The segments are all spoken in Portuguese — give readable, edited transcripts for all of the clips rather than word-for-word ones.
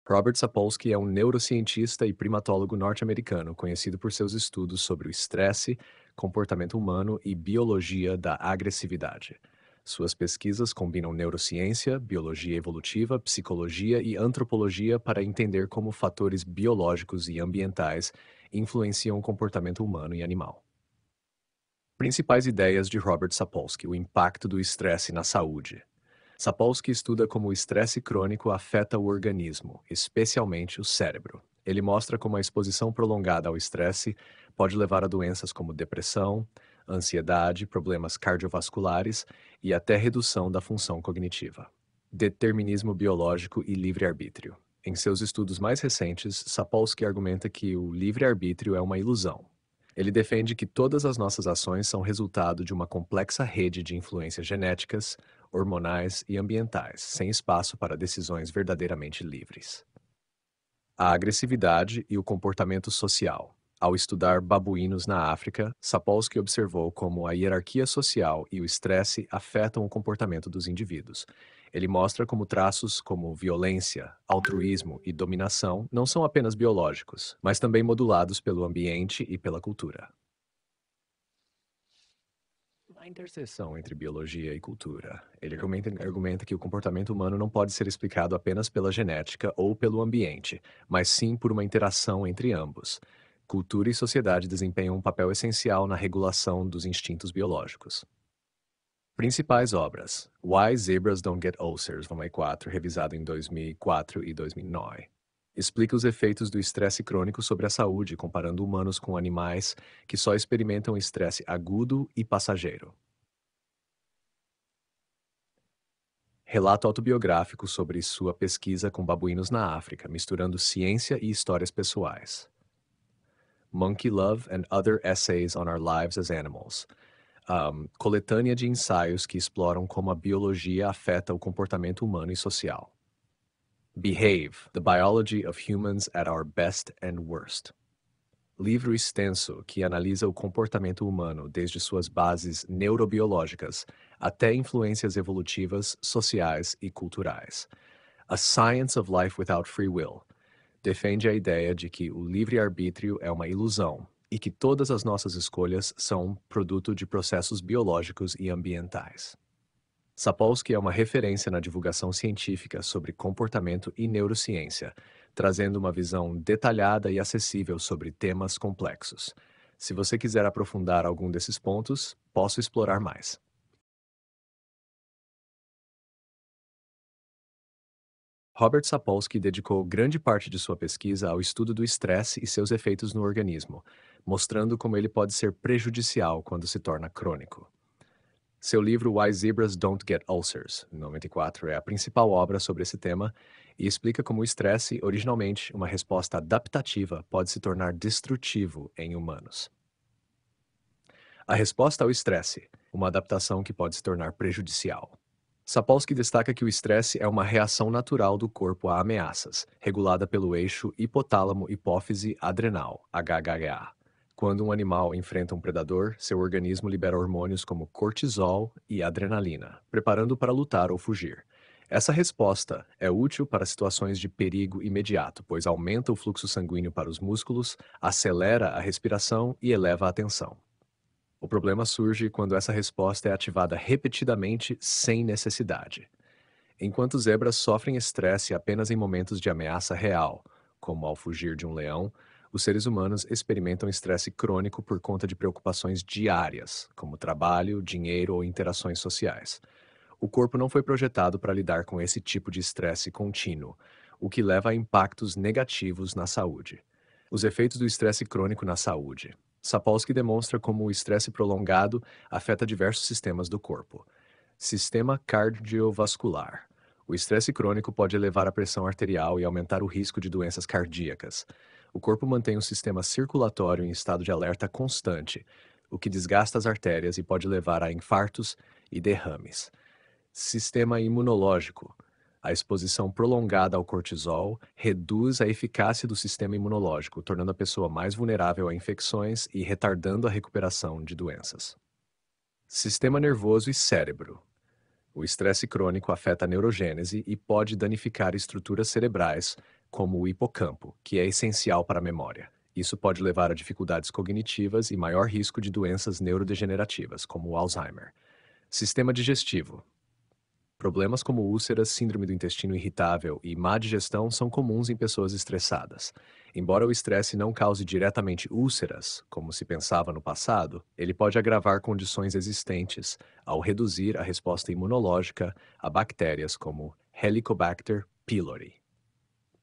Robert Sapolsky é um neurocientista e primatólogo norte-americano conhecido por seus estudos sobre o estresse, comportamento humano e biologia da agressividade. Suas pesquisas combinam neurociência, biologia evolutiva, psicologia e antropologia para entender como fatores biológicos e ambientais influenciam o comportamento humano e animal. Principais ideias de Robert Sapolsky: o impacto do estresse na saúde. Sapolsky estuda como o estresse crônico afeta o organismo, especialmente o cérebro. Ele mostra como a exposição prolongada ao estresse pode levar a doenças como depressão, ansiedade, problemas cardiovasculares e até redução da função cognitiva. Determinismo biológico e livre-arbítrio. Em seus estudos mais recentes, Sapolsky argumenta que o livre-arbítrio é uma ilusão. Ele defende que todas as nossas ações são resultado de uma complexa rede de influências genéticas, hormonais e ambientais, sem espaço para decisões verdadeiramente livres. A agressividade e o comportamento social. Ao estudar babuínos na África, Sapolsky observou como a hierarquia social e o estresse afetam o comportamento dos indivíduos. Ele mostra como traços como violência, altruísmo e dominação não são apenas biológicos, mas também modulados pelo ambiente e pela cultura. A interseção entre biologia e cultura. Ele argumenta que o comportamento humano não pode ser explicado apenas pela genética ou pelo ambiente, mas sim por uma interação entre ambos. Cultura e sociedade desempenham um papel essencial na regulação dos instintos biológicos. Principais obras: Why Zebras Don't Get Ulcers, volume 4, revisado em 2004 e 2009. Explica os efeitos do estresse crônico sobre a saúde, comparando humanos com animais que só experimentam estresse agudo e passageiro. Relato autobiográfico sobre sua pesquisa com babuínos na África, misturando ciência e histórias pessoais. Monkey Love and Other Essays on Our Lives as Animals. Coletânea de ensaios que exploram como a biologia afeta o comportamento humano e social. Behave: The Biology of Humans at Our Best and Worst. Livro extenso que analisa o comportamento humano desde suas bases neurobiológicas até influências evolutivas, sociais e culturais. A Science of Life Without Free Will defende a ideia de que o livre-arbítrio é uma ilusão e que todas as nossas escolhas são produto de processos biológicos e ambientais. Sapolsky é uma referência na divulgação científica sobre comportamento e neurociência, trazendo uma visão detalhada e acessível sobre temas complexos. Se você quiser aprofundar algum desses pontos, posso explorar mais. Robert Sapolsky dedicou grande parte de sua pesquisa ao estudo do estresse e seus efeitos no organismo, mostrando como ele pode ser prejudicial quando se torna crônico. Seu livro Why Zebras Don't Get Ulcers, 94, é a principal obra sobre esse tema e explica como o estresse, originalmente uma resposta adaptativa, pode se tornar destrutivo em humanos. A resposta ao estresse, uma adaptação que pode se tornar prejudicial. Sapolsky destaca que o estresse é uma reação natural do corpo a ameaças, regulada pelo eixo hipotálamo-hipófise-adrenal, HHA. Quando um animal enfrenta um predador, seu organismo libera hormônios como cortisol e adrenalina, preparando para lutar ou fugir. Essa resposta é útil para situações de perigo imediato, pois aumenta o fluxo sanguíneo para os músculos, acelera a respiração e eleva a tensão. O problema surge quando essa resposta é ativada repetidamente sem necessidade. Enquanto zebras sofrem estresse apenas em momentos de ameaça real, como ao fugir de um leão, os seres humanos experimentam estresse crônico por conta de preocupações diárias, como trabalho, dinheiro ou interações sociais. O corpo não foi projetado para lidar com esse tipo de estresse contínuo, o que leva a impactos negativos na saúde. Os efeitos do estresse crônico na saúde. Sapolsky demonstra como o estresse prolongado afeta diversos sistemas do corpo. Sistema cardiovascular. O estresse crônico pode elevar a pressão arterial e aumentar o risco de doenças cardíacas. O corpo mantém o sistema circulatório em estado de alerta constante, o que desgasta as artérias e pode levar a infartos e derrames. Sistema imunológico. A exposição prolongada ao cortisol reduz a eficácia do sistema imunológico, tornando a pessoa mais vulnerável a infecções e retardando a recuperação de doenças. Sistema nervoso e cérebro. O estresse crônico afeta a neurogênese e pode danificar estruturas cerebrais, como o hipocampo, que é essencial para a memória. Isso pode levar a dificuldades cognitivas e maior risco de doenças neurodegenerativas, como o Alzheimer. Sistema digestivo. Problemas como úlceras, síndrome do intestino irritável e má digestão são comuns em pessoas estressadas. Embora o estresse não cause diretamente úlceras, como se pensava no passado, ele pode agravar condições existentes ao reduzir a resposta imunológica a bactérias como Helicobacter pylori.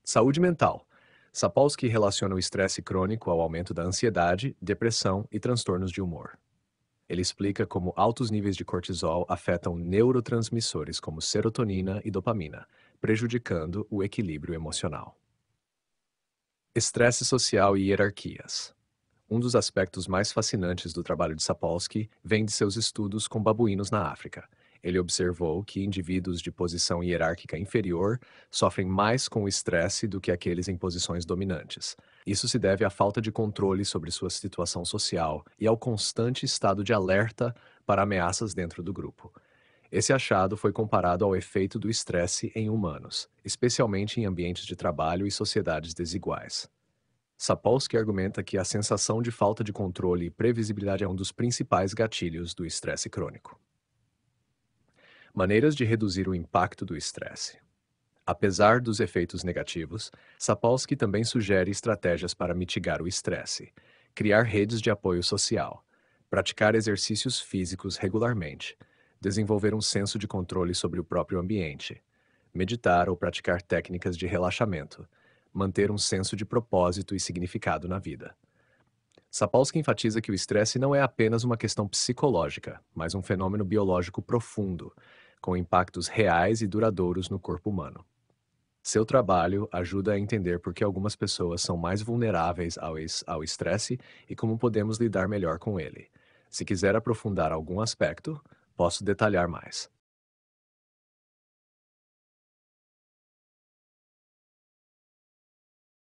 Saúde mental. Sapolsky relaciona o estresse crônico ao aumento da ansiedade, depressão e transtornos de humor. Ele explica como altos níveis de cortisol afetam neurotransmissores como serotonina e dopamina, prejudicando o equilíbrio emocional. Estresse social e hierarquias. Um dos aspectos mais fascinantes do trabalho de Sapolsky vem de seus estudos com babuínos na África. Ele observou que indivíduos de posição hierárquica inferior sofrem mais com o estresse do que aqueles em posições dominantes. Isso se deve à falta de controle sobre sua situação social e ao constante estado de alerta para ameaças dentro do grupo. Esse achado foi comparado ao efeito do estresse em humanos, especialmente em ambientes de trabalho e sociedades desiguais. Sapolsky argumenta que a sensação de falta de controle e previsibilidade é um dos principais gatilhos do estresse crônico. Maneiras de reduzir o impacto do estresse. Apesar dos efeitos negativos, Sapolsky também sugere estratégias para mitigar o estresse, criar redes de apoio social, praticar exercícios físicos regularmente, desenvolver um senso de controle sobre o próprio ambiente, meditar ou praticar técnicas de relaxamento, manter um senso de propósito e significado na vida. Sapolsky enfatiza que o estresse não é apenas uma questão psicológica, mas um fenômeno biológico profundo, com impactos reais e duradouros no corpo humano. Seu trabalho ajuda a entender por que algumas pessoas são mais vulneráveis ao estresse e como podemos lidar melhor com ele. Se quiser aprofundar algum aspecto, posso detalhar mais.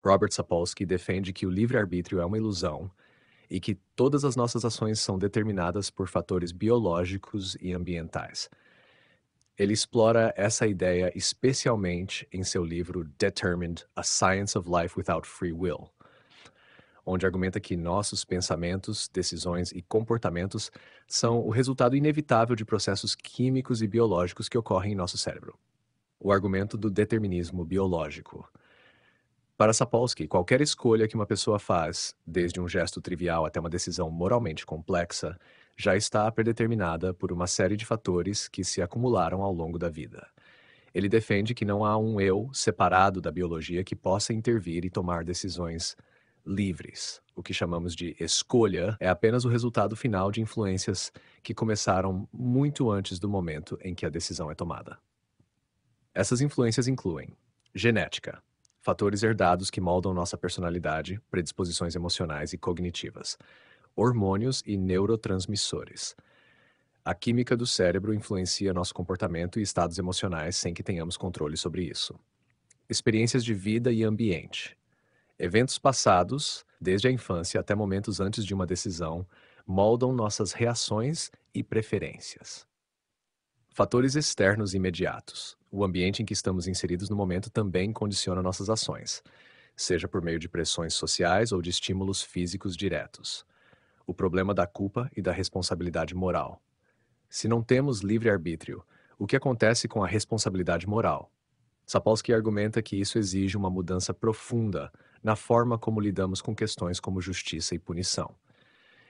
Robert Sapolsky defende que o livre-arbítrio é uma ilusão e que todas as nossas ações são determinadas por fatores biológicos e ambientais. Ele explora essa ideia especialmente em seu livro Determined: A Science of Life Without Free Will, onde argumenta que nossos pensamentos, decisões e comportamentos são o resultado inevitável de processos químicos e biológicos que ocorrem em nosso cérebro. O argumento do determinismo biológico. Para Sapolsky, qualquer escolha que uma pessoa faz, desde um gesto trivial até uma decisão moralmente complexa, já está predeterminada por uma série de fatores que se acumularam ao longo da vida. Ele defende que não há um eu separado da biologia que possa intervir e tomar decisões livres. O que chamamos de escolha é apenas o resultado final de influências que começaram muito antes do momento em que a decisão é tomada. Essas influências incluem genética, fatores herdados que moldam nossa personalidade, predisposições emocionais e cognitivas, hormônios e neurotransmissores. A química do cérebro influencia nosso comportamento e estados emocionais sem que tenhamos controle sobre isso. Experiências de vida e ambiente. Eventos passados, desde a infância até momentos antes de uma decisão, moldam nossas reações e preferências. Fatores externos imediatos. O ambiente em que estamos inseridos no momento também condiciona nossas ações, seja por meio de pressões sociais ou de estímulos físicos diretos. O problema da culpa e da responsabilidade moral. Se não temos livre-arbítrio, o que acontece com a responsabilidade moral? Sapolsky argumenta que isso exige uma mudança profunda na forma como lidamos com questões como justiça e punição.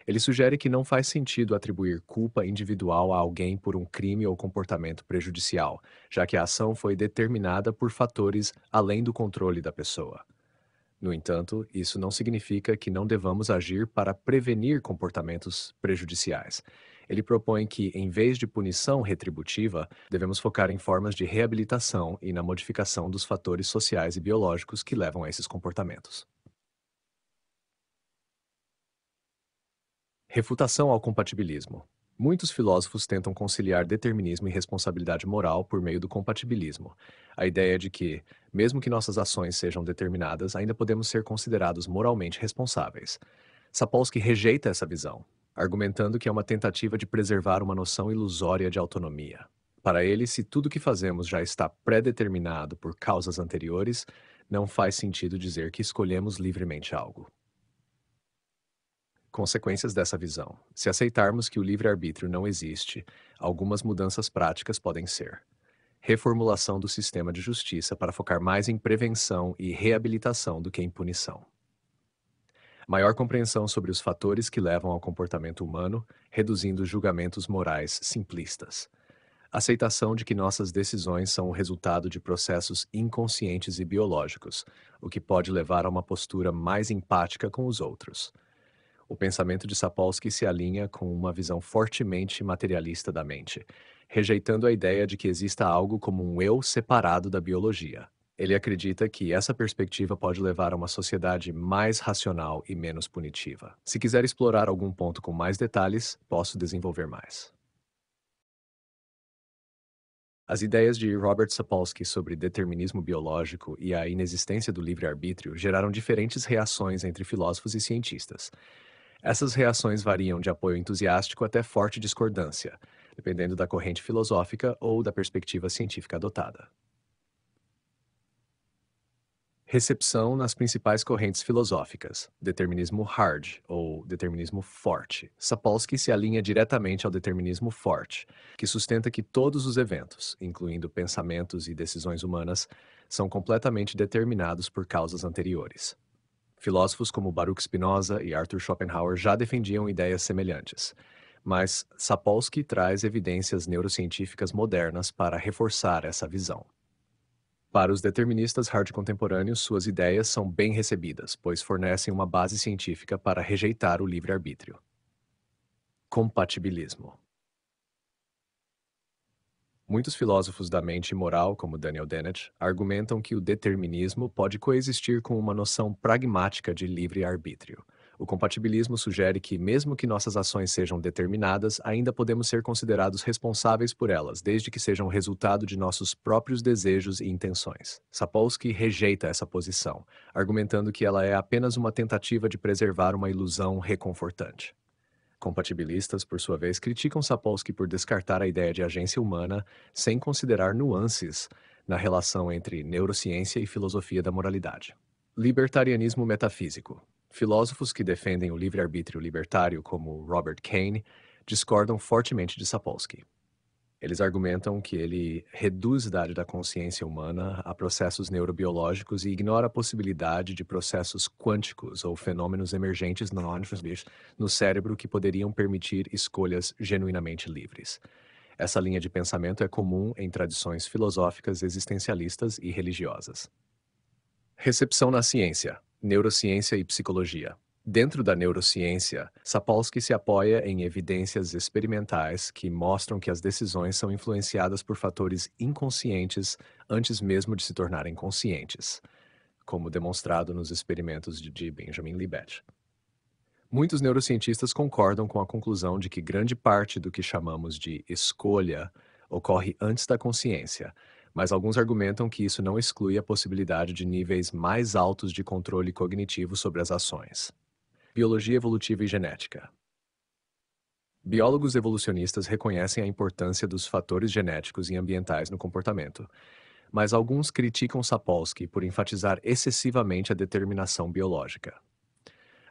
Ele sugere que não faz sentido atribuir culpa individual a alguém por um crime ou comportamento prejudicial, já que a ação foi determinada por fatores além do controle da pessoa. No entanto, isso não significa que não devamos agir para prevenir comportamentos prejudiciais. Ele propõe que, em vez de punição retributiva, devemos focar em formas de reabilitação e na modificação dos fatores sociais e biológicos que levam a esses comportamentos. Refutação ao compatibilismo. Muitos filósofos tentam conciliar determinismo e responsabilidade moral por meio do compatibilismo. A ideia de que, mesmo que nossas ações sejam determinadas, ainda podemos ser considerados moralmente responsáveis. Sapolsky rejeita essa visão, argumentando que é uma tentativa de preservar uma noção ilusória de autonomia. Para ele, se tudo o que fazemos já está pré-determinado por causas anteriores, Não faz sentido dizer que escolhemos livremente algo. Consequências dessa visão. Se aceitarmos que o livre-arbítrio não existe, algumas mudanças práticas podem ser: reformulação do sistema de justiça para focar mais em prevenção e reabilitação do que em punição. Maior compreensão sobre os fatores que levam ao comportamento humano, reduzindo julgamentos morais simplistas. Aceitação de que nossas decisões são o resultado de processos inconscientes e biológicos, o que pode levar a uma postura mais empática com os outros. O pensamento de Sapolsky se alinha com uma visão fortemente materialista da mente, rejeitando a ideia de que exista algo como um eu separado da biologia. Ele acredita que essa perspectiva pode levar a uma sociedade mais racional e menos punitiva. Se quiser explorar algum ponto com mais detalhes, posso desenvolver mais. As ideias de Robert Sapolsky sobre determinismo biológico e a inexistência do livre-arbítrio geraram diferentes reações entre filósofos e cientistas. Essas reações variam de apoio entusiástico até forte discordância, dependendo da corrente filosófica ou da perspectiva científica adotada. Recepção nas principais correntes filosóficas. Determinismo hard, ou determinismo forte. Sapolsky se alinha diretamente ao determinismo forte, que sustenta que todos os eventos, incluindo pensamentos e decisões humanas, são completamente determinados por causas anteriores. Filósofos como Baruch Spinoza e Arthur Schopenhauer já defendiam ideias semelhantes, mas Sapolsky traz evidências neurocientíficas modernas para reforçar essa visão. Para os deterministas hard contemporâneos, suas ideias são bem recebidas, pois fornecem uma base científica para rejeitar o livre-arbítrio. Compatibilismo. Muitos filósofos da mente moral, como Daniel Dennett, argumentam que o determinismo pode coexistir com uma noção pragmática de livre-arbítrio. O compatibilismo sugere que, mesmo que nossas ações sejam determinadas, ainda podemos ser considerados responsáveis por elas, desde que sejam resultado de nossos próprios desejos e intenções. Sapolsky rejeita essa posição, argumentando que ela é apenas uma tentativa de preservar uma ilusão reconfortante. Compatibilistas, por sua vez, criticam Sapolsky por descartar a ideia de agência humana sem considerar nuances na relação entre neurociência e filosofia da moralidade. Libertarianismo metafísico. Filósofos que defendem o livre-arbítrio libertário, como Robert Kane, discordam fortemente de Sapolsky. Eles argumentam que ele reduz a idade da consciência humana a processos neurobiológicos e ignora a possibilidade de processos quânticos ou fenômenos emergentes no cérebro que poderiam permitir escolhas genuinamente livres. Essa linha de pensamento é comum em tradições filosóficas existencialistas e religiosas. Recepção na ciência, neurociência e psicologia. Dentro da neurociência, Sapolsky se apoia em evidências experimentais que mostram que as decisões são influenciadas por fatores inconscientes antes mesmo de se tornarem conscientes, como demonstrado nos experimentos de Benjamin Libet. Muitos neurocientistas concordam com a conclusão de que grande parte do que chamamos de escolha ocorre antes da consciência, mas alguns argumentam que isso não exclui a possibilidade de níveis mais altos de controle cognitivo sobre as ações. Biologia evolutiva e genética. Biólogos evolucionistas reconhecem a importância dos fatores genéticos e ambientais no comportamento, mas alguns criticam Sapolsky por enfatizar excessivamente a determinação biológica.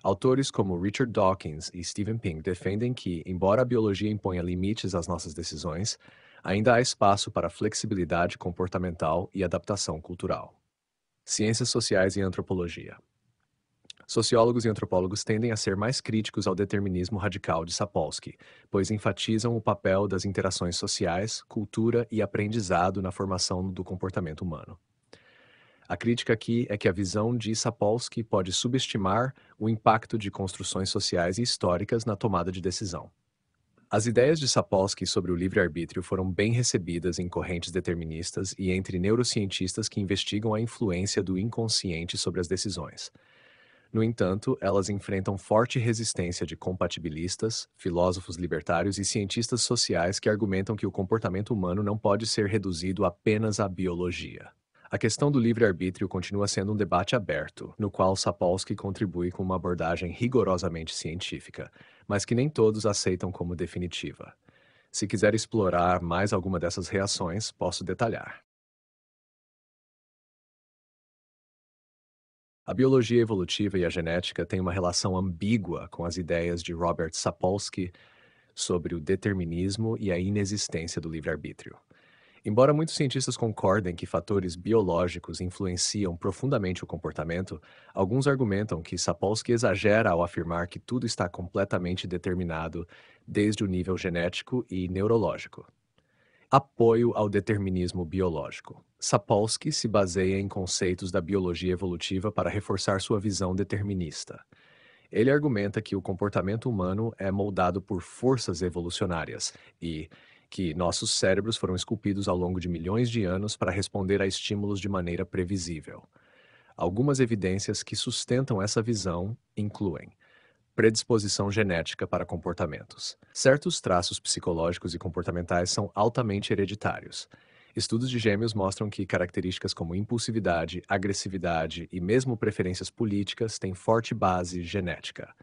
Autores como Richard Dawkins e Steven Pink defendem que, embora a biologia imponha limites às nossas decisões, ainda há espaço para flexibilidade comportamental e adaptação cultural. Ciências sociais e antropologia. Sociólogos e antropólogos tendem a ser mais críticos ao determinismo radical de Sapolsky, pois enfatizam o papel das interações sociais, cultura e aprendizado na formação do comportamento humano. A crítica aqui é que a visão de Sapolsky pode subestimar o impacto de construções sociais e históricas na tomada de decisão. As ideias de Sapolsky sobre o livre-arbítrio foram bem recebidas em correntes deterministas e entre neurocientistas que investigam a influência do inconsciente sobre as decisões. No entanto, elas enfrentam forte resistência de compatibilistas, filósofos libertários e cientistas sociais que argumentam que o comportamento humano não pode ser reduzido apenas à biologia. A questão do livre-arbítrio continua sendo um debate aberto, no qual Sapolsky contribui com uma abordagem rigorosamente científica, mas que nem todos aceitam como definitiva. Se quiser explorar mais alguma dessas reações, posso detalhar. A biologia evolutiva e a genética têm uma relação ambígua com as ideias de Robert Sapolsky sobre o determinismo e a inexistência do livre-arbítrio. Embora muitos cientistas concordem que fatores biológicos influenciam profundamente o comportamento, alguns argumentam que Sapolsky exagera ao afirmar que tudo está completamente determinado desde o nível genético e neurológico. Apoio ao determinismo biológico. Sapolsky se baseia em conceitos da biologia evolutiva para reforçar sua visão determinista. Ele argumenta que o comportamento humano é moldado por forças evolucionárias e que nossos cérebros foram esculpidos ao longo de milhões de anos para responder a estímulos de maneira previsível. Algumas evidências que sustentam essa visão incluem predisposição genética para comportamentos. Certos traços psicológicos e comportamentais são altamente hereditários. Estudos de gêmeos mostram que características como impulsividade, agressividade e mesmo preferências políticas têm forte base genética.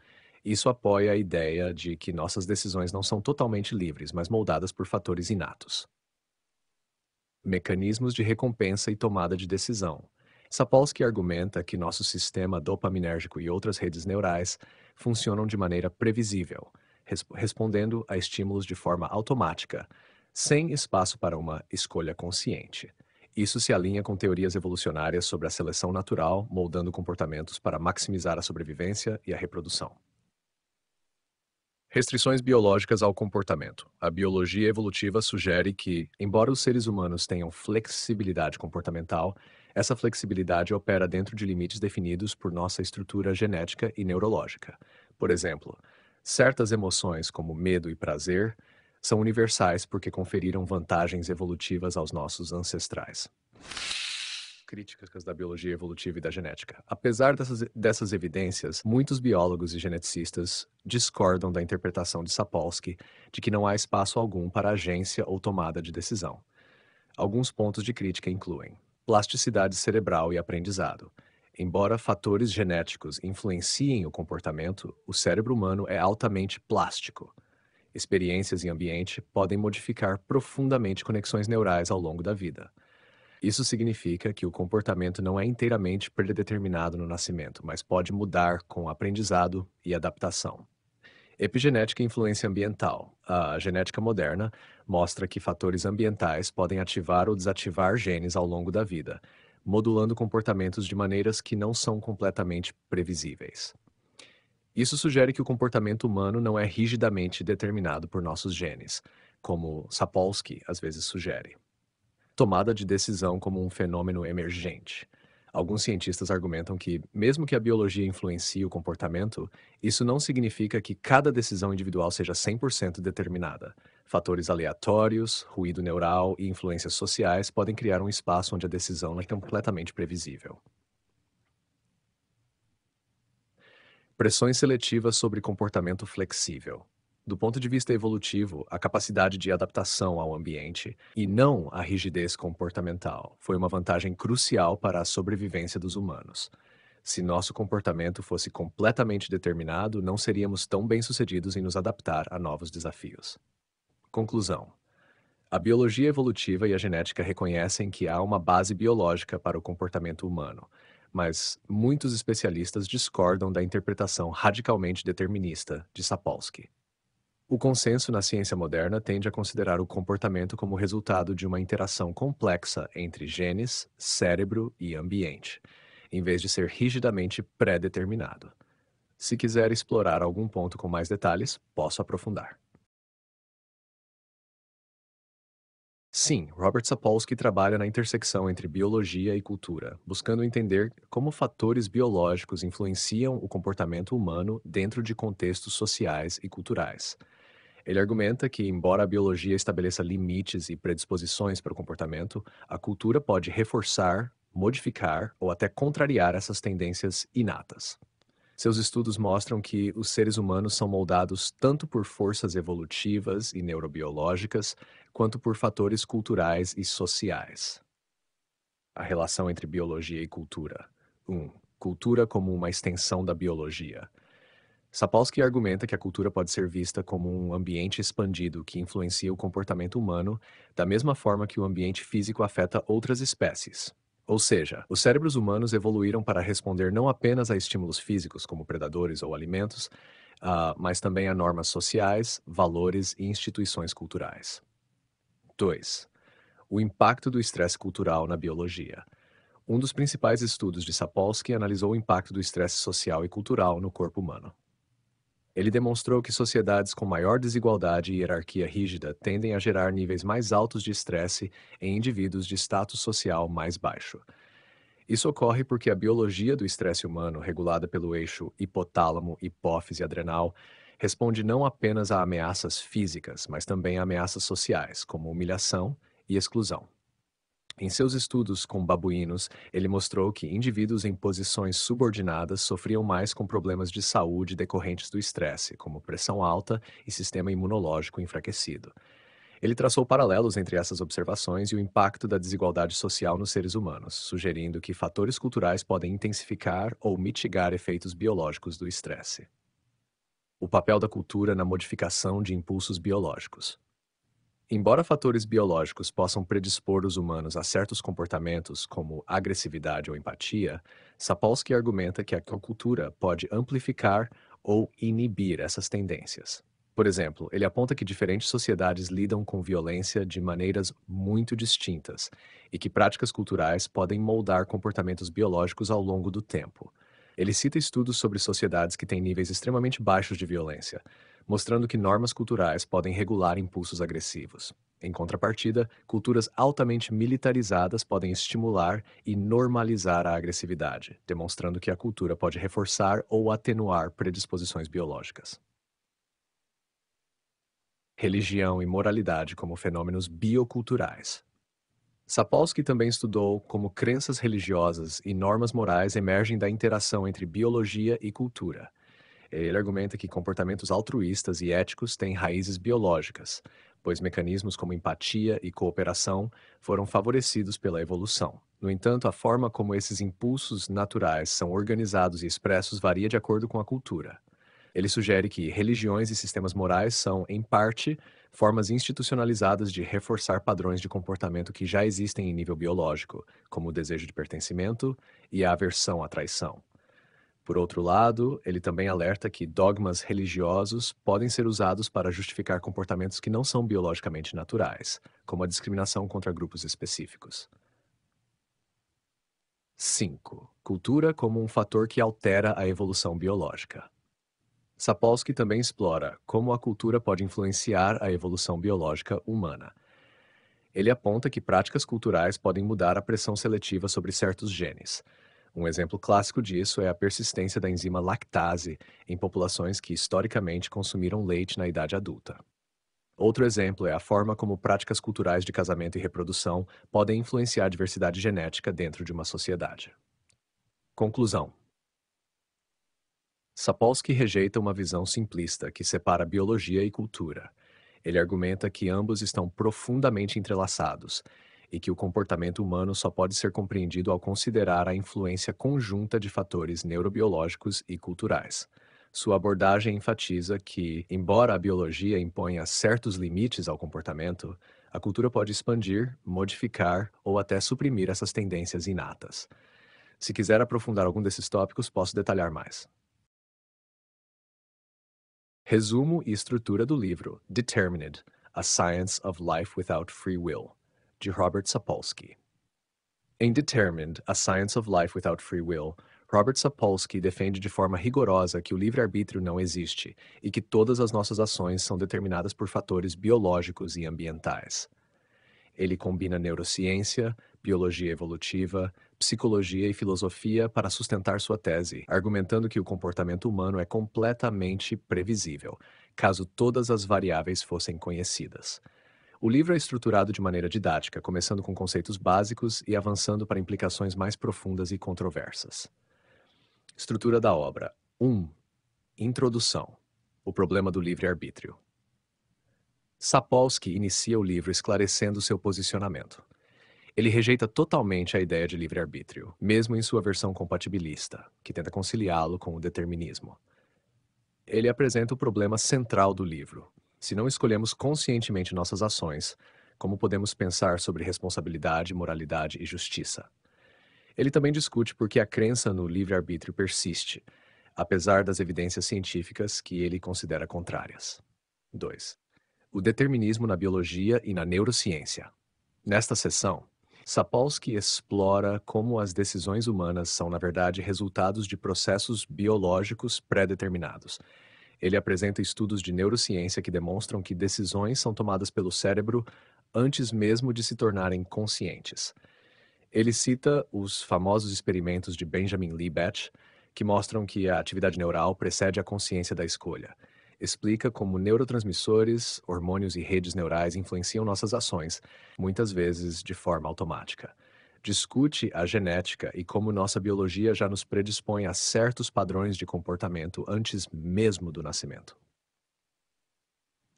Isso apoia a ideia de que nossas decisões não são totalmente livres, mas moldadas por fatores inatos. Mecanismos de recompensa e tomada de decisão. Sapolsky argumenta que nosso sistema dopaminérgico e outras redes neurais funcionam de maneira previsível, respondendo a estímulos de forma automática, sem espaço para uma escolha consciente. Isso se alinha com teorias evolucionárias sobre a seleção natural, moldando comportamentos para maximizar a sobrevivência e a reprodução. Restrições biológicas ao comportamento. A biologia evolutiva sugere que, embora os seres humanos tenham flexibilidade comportamental, essa flexibilidade opera dentro de limites definidos por nossa estrutura genética e neurológica. Por exemplo, certas emoções, como medo e prazer, são universais porque conferiram vantagens evolutivas aos nossos ancestrais. Críticas da biologia evolutiva e da genética. Apesar dessas evidências, muitos biólogos e geneticistas discordam da interpretação de Sapolsky de que não há espaço algum para agência ou tomada de decisão. Alguns pontos de crítica incluem plasticidade cerebral e aprendizado. Embora fatores genéticos influenciem o comportamento, o cérebro humano é altamente plástico. Experiências e ambiente podem modificar profundamente conexões neurais ao longo da vida. Isso significa que o comportamento não é inteiramente predeterminado no nascimento, mas pode mudar com aprendizado e adaptação. Epigenética e influência ambiental. A genética moderna mostra que fatores ambientais podem ativar ou desativar genes ao longo da vida, modulando comportamentos de maneiras que não são completamente previsíveis. Isso sugere que o comportamento humano não é rigidamente determinado por nossos genes, como Sapolsky às vezes sugere. Tomada de decisão como um fenômeno emergente. Alguns cientistas argumentam que, mesmo que a biologia influencie o comportamento, isso não significa que cada decisão individual seja 100% determinada. Fatores aleatórios, ruído neural e influências sociais podem criar um espaço onde a decisão não é completamente previsível. Pressões seletivas sobre comportamento flexível. Do ponto de vista evolutivo, a capacidade de adaptação ao ambiente, e não a rigidez comportamental, foi uma vantagem crucial para a sobrevivência dos humanos. Se nosso comportamento fosse completamente determinado, não seríamos tão bem-sucedidos em nos adaptar a novos desafios. Conclusão: a biologia evolutiva e a genética reconhecem que há uma base biológica para o comportamento humano, mas muitos especialistas discordam da interpretação radicalmente determinista de Sapolsky. O consenso na ciência moderna tende a considerar o comportamento como resultado de uma interação complexa entre genes, cérebro e ambiente, em vez de ser rigidamente pré-determinado. Se quiser explorar algum ponto com mais detalhes, posso aprofundar. Sim, Robert Sapolsky trabalha na intersecção entre biologia e cultura, buscando entender como fatores biológicos influenciam o comportamento humano dentro de contextos sociais e culturais. Ele argumenta que, embora a biologia estabeleça limites e predisposições para o comportamento, a cultura pode reforçar, modificar ou até contrariar essas tendências inatas. Seus estudos mostram que os seres humanos são moldados tanto por forças evolutivas e neurobiológicas, quanto por fatores culturais e sociais. A relação entre biologia e cultura. 1. Cultura como uma extensão da biologia. Sapolsky argumenta que a cultura pode ser vista como um ambiente expandido que influencia o comportamento humano, da mesma forma que o ambiente físico afeta outras espécies. Ou seja, os cérebros humanos evoluíram para responder não apenas a estímulos físicos, como predadores ou alimentos, mas também a normas sociais, valores e instituições culturais. 2. O impacto do estresse cultural na biologia. Um dos principais estudos de Sapolsky analisou o impacto do estresse social e cultural no corpo humano. Ele demonstrou que sociedades com maior desigualdade e hierarquia rígida tendem a gerar níveis mais altos de estresse em indivíduos de status social mais baixo. Isso ocorre porque a biologia do estresse humano, regulada pelo eixo hipotálamo-hipófise adrenal, responde não apenas a ameaças físicas, mas também a ameaças sociais, como humilhação e exclusão. Em seus estudos com babuínos, ele mostrou que indivíduos em posições subordinadas sofriam mais com problemas de saúde decorrentes do estresse, como pressão alta e sistema imunológico enfraquecido. Ele traçou paralelos entre essas observações e o impacto da desigualdade social nos seres humanos, sugerindo que fatores culturais podem intensificar ou mitigar efeitos biológicos do estresse. O papel da cultura na modificação de impulsos biológicos. Embora fatores biológicos possam predispor os humanos a certos comportamentos, como agressividade ou empatia, Sapolsky argumenta que a cultura pode amplificar ou inibir essas tendências. Por exemplo, ele aponta que diferentes sociedades lidam com violência de maneiras muito distintas e que práticas culturais podem moldar comportamentos biológicos ao longo do tempo. Ele cita estudos sobre sociedades que têm níveis extremamente baixos de violência, mostrando que normas culturais podem regular impulsos agressivos. Em contrapartida, culturas altamente militarizadas podem estimular e normalizar a agressividade, demonstrando que a cultura pode reforçar ou atenuar predisposições biológicas. Religião e moralidade como fenômenos bioculturais. Sapolsky também estudou como crenças religiosas e normas morais emergem da interação entre biologia e cultura. Ele argumenta que comportamentos altruístas e éticos têm raízes biológicas, pois mecanismos como empatia e cooperação foram favorecidos pela evolução. No entanto, a forma como esses impulsos naturais são organizados e expressos varia de acordo com a cultura. Ele sugere que religiões e sistemas morais são, em parte, formas institucionalizadas de reforçar padrões de comportamento que já existem em nível biológico, como o desejo de pertencimento e a aversão à traição. Por outro lado, ele também alerta que dogmas religiosos podem ser usados para justificar comportamentos que não são biologicamente naturais, como a discriminação contra grupos específicos. 5. Cultura como um fator que altera a evolução biológica. Sapolsky também explora como a cultura pode influenciar a evolução biológica humana. Ele aponta que práticas culturais podem mudar a pressão seletiva sobre certos genes. Um exemplo clássico disso é a persistência da enzima lactase em populações que historicamente consumiram leite na idade adulta. Outro exemplo é a forma como práticas culturais de casamento e reprodução podem influenciar a diversidade genética dentro de uma sociedade. Conclusão: Sapolsky rejeita uma visão simplista que separa biologia e cultura. Ele argumenta que ambos estão profundamente entrelaçados e que o comportamento humano só pode ser compreendido ao considerar a influência conjunta de fatores neurobiológicos e culturais. Sua abordagem enfatiza que, embora a biologia imponha certos limites ao comportamento, a cultura pode expandir, modificar ou até suprimir essas tendências inatas. Se quiser aprofundar algum desses tópicos, posso detalhar mais. Resumo e estrutura do livro Determined: A Science of Life Without Free Will, de Robert Sapolsky. Em Determined: A Science of Life Without Free Will, Robert Sapolsky defende de forma rigorosa que o livre-arbítrio não existe e que todas as nossas ações são determinadas por fatores biológicos e ambientais. Ele combina neurociência, biologia evolutiva, psicologia e filosofia para sustentar sua tese, argumentando que o comportamento humano é completamente previsível, caso todas as variáveis fossem conhecidas. O livro é estruturado de maneira didática, começando com conceitos básicos e avançando para implicações mais profundas e controversas. Estrutura da obra: 1. Introdução. O problema do livre-arbítrio. Sapolsky inicia o livro esclarecendo seu posicionamento. Ele rejeita totalmente a ideia de livre-arbítrio, mesmo em sua versão compatibilista, que tenta conciliá-lo com o determinismo. Ele apresenta o problema central do livro. Se não escolhemos conscientemente nossas ações, como podemos pensar sobre responsabilidade, moralidade e justiça? Ele também discute por que a crença no livre-arbítrio persiste, apesar das evidências científicas que ele considera contrárias. 2. O determinismo na biologia e na neurociência. Nesta seção, Sapolsky explora como as decisões humanas são, na verdade, resultados de processos biológicos pré-determinados. Ele apresenta estudos de neurociência que demonstram que decisões são tomadas pelo cérebro antes mesmo de se tornarem conscientes. Ele cita os famosos experimentos de Benjamin Libet, que mostram que a atividade neural precede a consciência da escolha. Explica como neurotransmissores, hormônios e redes neurais influenciam nossas ações, muitas vezes de forma automática. Discute a genética e como nossa biologia já nos predispõe a certos padrões de comportamento antes mesmo do nascimento.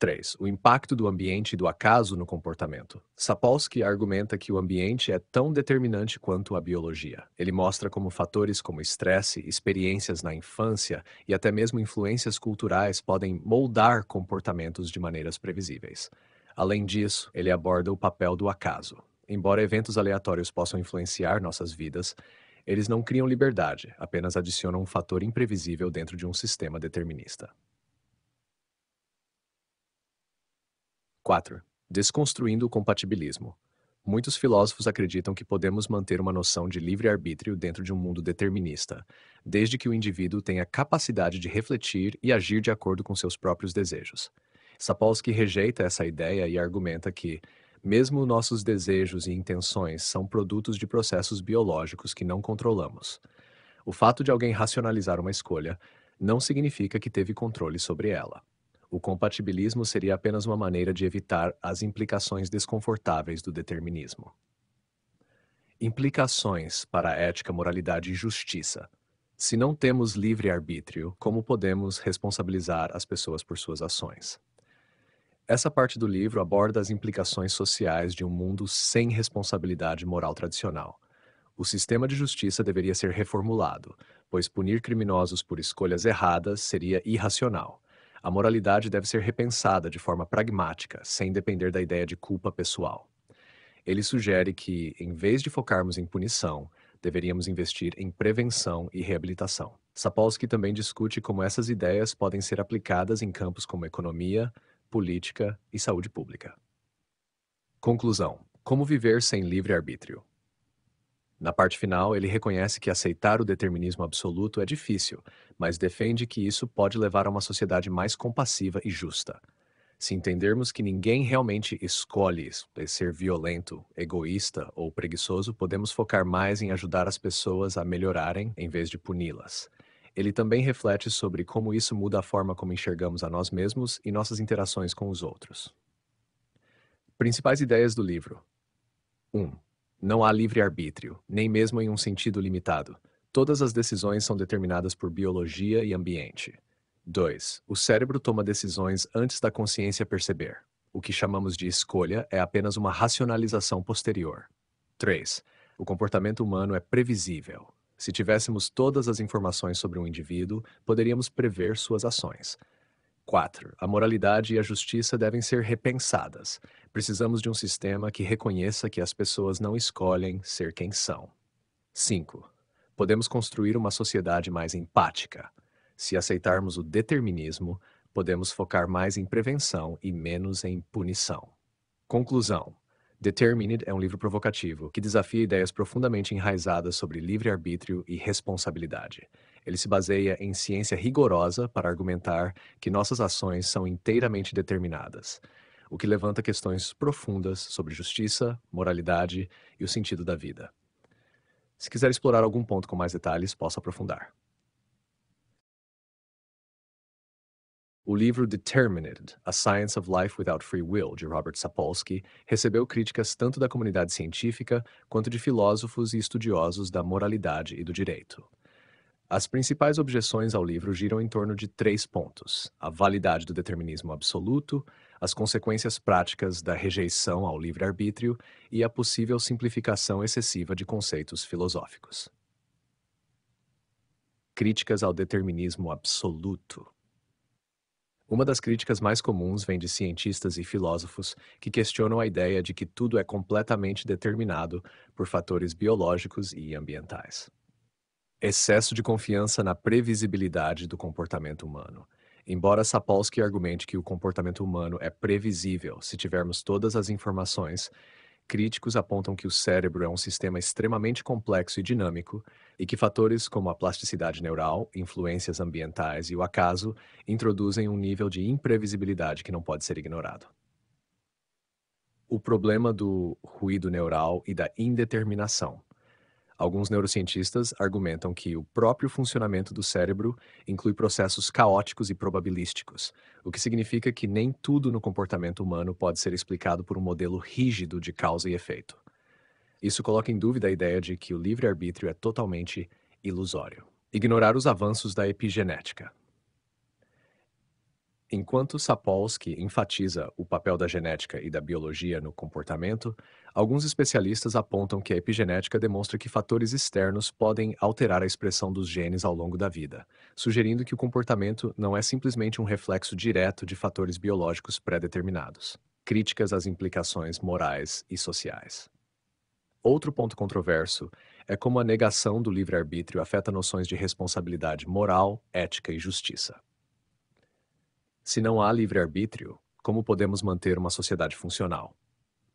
3. O impacto do ambiente e do acaso no comportamento. Sapolsky argumenta que o ambiente é tão determinante quanto a biologia. Ele mostra como fatores como estresse, experiências na infância e até mesmo influências culturais podem moldar comportamentos de maneiras previsíveis. Além disso, ele aborda o papel do acaso. Embora eventos aleatórios possam influenciar nossas vidas, eles não criam liberdade, apenas adicionam um fator imprevisível dentro de um sistema determinista. 4. Desconstruindo o compatibilismo. Muitos filósofos acreditam que podemos manter uma noção de livre-arbítrio dentro de um mundo determinista, desde que o indivíduo tenha capacidade de refletir e agir de acordo com seus próprios desejos. Sapolsky rejeita essa ideia e argumenta que, mesmo nossos desejos e intenções são produtos de processos biológicos que não controlamos. O fato de alguém racionalizar uma escolha não significa que teve controle sobre ela. O compatibilismo seria apenas uma maneira de evitar as implicações desconfortáveis do determinismo. Implicações para a ética, moralidade e justiça. Se não temos livre-arbítrio, como podemos responsabilizar as pessoas por suas ações? Essa parte do livro aborda as implicações sociais de um mundo sem responsabilidade moral tradicional. O sistema de justiça deveria ser reformulado, pois punir criminosos por escolhas erradas seria irracional. A moralidade deve ser repensada de forma pragmática, sem depender da ideia de culpa pessoal. Ele sugere que, em vez de focarmos em punição, deveríamos investir em prevenção e reabilitação. Sapolsky também discute como essas ideias podem ser aplicadas em campos como economia, política e saúde pública. Conclusão: como viver sem livre-arbítrio? Na parte final, ele reconhece que aceitar o determinismo absoluto é difícil, mas defende que isso pode levar a uma sociedade mais compassiva e justa. Se entendermos que ninguém realmente escolhe ser violento, egoísta ou preguiçoso, podemos focar mais em ajudar as pessoas a melhorarem em vez de puni-las. Ele também reflete sobre como isso muda a forma como enxergamos a nós mesmos e nossas interações com os outros. Principais ideias do livro: 1. Não há livre-arbítrio, nem mesmo em um sentido limitado. Todas as decisões são determinadas por biologia e ambiente. 2. O cérebro toma decisões antes da consciência perceber. O que chamamos de escolha é apenas uma racionalização posterior. 3. O comportamento humano é previsível. Se tivéssemos todas as informações sobre um indivíduo, poderíamos prever suas ações. 4. A moralidade e a justiça devem ser repensadas. Precisamos de um sistema que reconheça que as pessoas não escolhem ser quem são. 5. Podemos construir uma sociedade mais empática. Se aceitarmos o determinismo, podemos focar mais em prevenção e menos em punição. Conclusão: Determined é um livro provocativo que desafia ideias profundamente enraizadas sobre livre-arbítrio e responsabilidade. Ele se baseia em ciência rigorosa para argumentar que nossas ações são inteiramente determinadas, o que levanta questões profundas sobre justiça, moralidade e o sentido da vida. Se quiser explorar algum ponto com mais detalhes, posso aprofundar. O livro Determined: A Science of Life Without Free Will, de Robert Sapolsky, recebeu críticas tanto da comunidade científica quanto de filósofos e estudiosos da moralidade e do direito. As principais objeções ao livro giram em torno de 3 pontos: a validade do determinismo absoluto, as consequências práticas da rejeição ao livre-arbítrio e a possível simplificação excessiva de conceitos filosóficos. Críticas ao determinismo absoluto. Uma das críticas mais comuns vem de cientistas e filósofos que questionam a ideia de que tudo é completamente determinado por fatores biológicos e ambientais. Excesso de confiança na previsibilidade do comportamento humano. Embora Sapolsky argumente que o comportamento humano é previsível se tivermos todas as informações, críticos apontam que o cérebro é um sistema extremamente complexo e dinâmico e que fatores como a plasticidade neural, influências ambientais e o acaso introduzem um nível de imprevisibilidade que não pode ser ignorado. O problema do ruído neural e da indeterminação. Alguns neurocientistas argumentam que o próprio funcionamento do cérebro inclui processos caóticos e probabilísticos, o que significa que nem tudo no comportamento humano pode ser explicado por um modelo rígido de causa e efeito. Isso coloca em dúvida a ideia de que o livre-arbítrio é totalmente ilusório. Ignorar os avanços da epigenética. Enquanto Sapolsky enfatiza o papel da genética e da biologia no comportamento, alguns especialistas apontam que a epigenética demonstra que fatores externos podem alterar a expressão dos genes ao longo da vida, sugerindo que o comportamento não é simplesmente um reflexo direto de fatores biológicos pré-determinados. Críticas às implicações morais e sociais. Outro ponto controverso é como a negação do livre-arbítrio afeta noções de responsabilidade moral, ética e justiça. Se não há livre-arbítrio, como podemos manter uma sociedade funcional?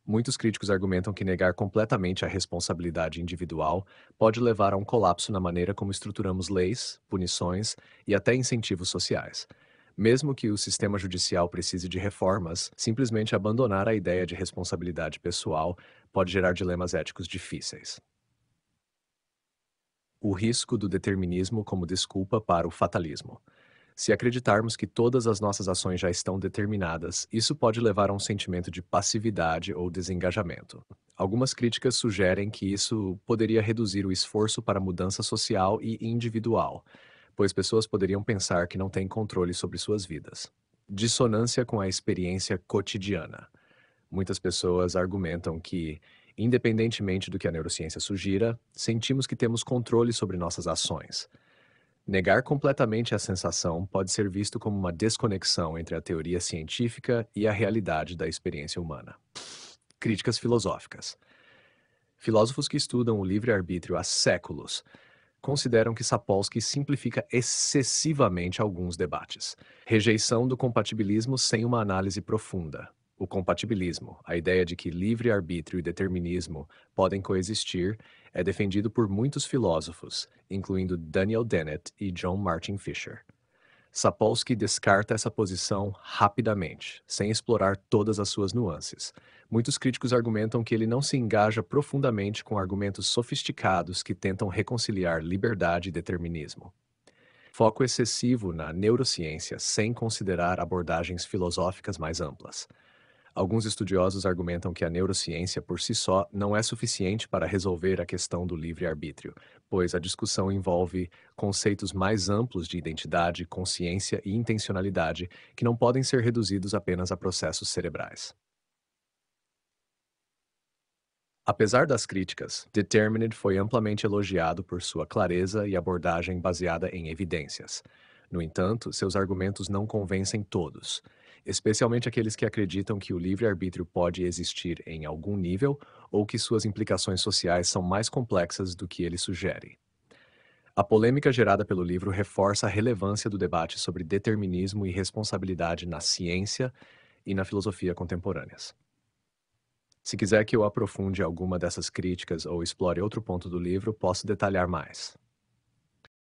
Muitos críticos argumentam que negar completamente a responsabilidade individual pode levar a um colapso na maneira como estruturamos leis, punições e até incentivos sociais. Mesmo que o sistema judicial precise de reformas, simplesmente abandonar a ideia de responsabilidade pessoal pode gerar dilemas éticos difíceis. O risco do determinismo como desculpa para o fatalismo. Se acreditarmos que todas as nossas ações já estão determinadas, isso pode levar a um sentimento de passividade ou desengajamento. Algumas críticas sugerem que isso poderia reduzir o esforço para a mudança social e individual, pois pessoas poderiam pensar que não têm controle sobre suas vidas. Dissonância com a experiência cotidiana. Muitas pessoas argumentam que, independentemente do que a neurociência sugira, sentimos que temos controle sobre nossas ações. Negar completamente a sensação pode ser visto como uma desconexão entre a teoria científica e a realidade da experiência humana. Críticas filosóficas. Filósofos que estudam o livre-arbítrio há séculos consideram que Sapolsky simplifica excessivamente alguns debates. Rejeição do compatibilismo sem uma análise profunda. O compatibilismo, a ideia de que livre-arbítrio e determinismo podem coexistir, é defendido por muitos filósofos, incluindo Daniel Dennett e John Martin Fisher. Sapolsky descarta essa posição rapidamente, sem explorar todas as suas nuances. Muitos críticos argumentam que ele não se engaja profundamente com argumentos sofisticados que tentam reconciliar liberdade e determinismo. Foco excessivo na neurociência sem considerar abordagens filosóficas mais amplas. Alguns estudiosos argumentam que a neurociência por si só não é suficiente para resolver a questão do livre-arbítrio, pois a discussão envolve conceitos mais amplos de identidade, consciência e intencionalidade que não podem ser reduzidos apenas a processos cerebrais. Apesar das críticas, Determined foi amplamente elogiado por sua clareza e abordagem baseada em evidências. No entanto, seus argumentos não convencem todos, especialmente aqueles que acreditam que o livre-arbítrio pode existir em algum nível ou que suas implicações sociais são mais complexas do que ele sugere. A polêmica gerada pelo livro reforça a relevância do debate sobre determinismo e responsabilidade na ciência e na filosofia contemporâneas. Se quiser que eu aprofunde alguma dessas críticas ou explore outro ponto do livro, posso detalhar mais.